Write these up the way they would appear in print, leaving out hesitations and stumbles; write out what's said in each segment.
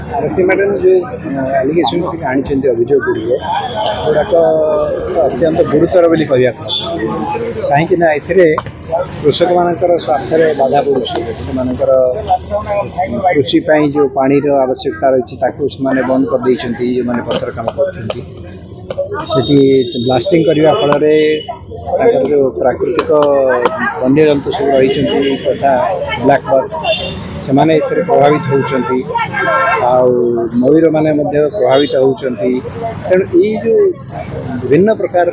आरती madam जो allegation आनी अभियोग गुड़ाक अत्यंत गुरुतर बोली कह कहीं कृषक मानकर स्वार्थ बाधा पड़ुची मानकर कृषि जो पानी आवश्यकता रही से बंद कर देती जो मैंने पत्र कम करती ब्लास्टिंग करने फल जो प्राकृतिक वन्य जंतु सब रही तथा ब्लैक बर्ड से माने प्रभावित होती मयूर माने प्रभावित होती तेणु ये जो विभिन्न प्रकार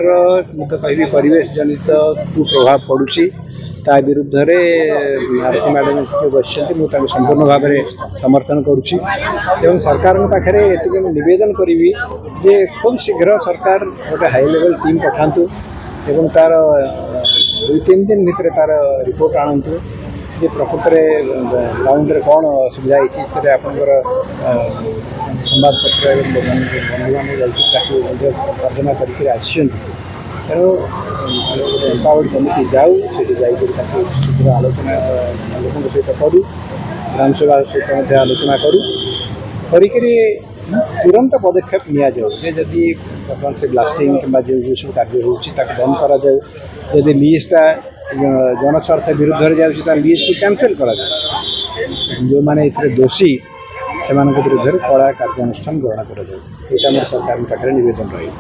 कह परिवेश जनित कुप्रभाव पड़ुची ता विरुद्ध आरती मैडम जो बस मुझे संपूर्ण भाव में समर्थन करुच्ची एवं सरकार पाखे नवेदन करी जे खूब शीघ्र सरकार गोटे हाई लेवल टीम पठातु एवं तार 2-3 दिन भितर तार रिपोर्ट आणतु जे प्रकृत में ग्राउंड में कौन असुविधा होती आपंकर संवादपत्र बंधु तर्जमा करके आसी तेणु गोटे एम्पावर्ड कमिटी जाऊ से शीघ्र आलोचना लोक सहित करूँ ग्रामसभा सहित आलोचना करूँ तुरंत पदक्षेप निजी बर्तमान से ब्लास्टिंग कि जो सब कार्य होता बंद करा जदि लिस्टा जनस्वार्थ विरुद्ध जाऊँगी लिस्ट को कैंसल करा जो मैंने दोषी से विरुद्ध कड़ा कार्यानुष्ठान ग्रहण करा सरकार पाखे नवेदन रही।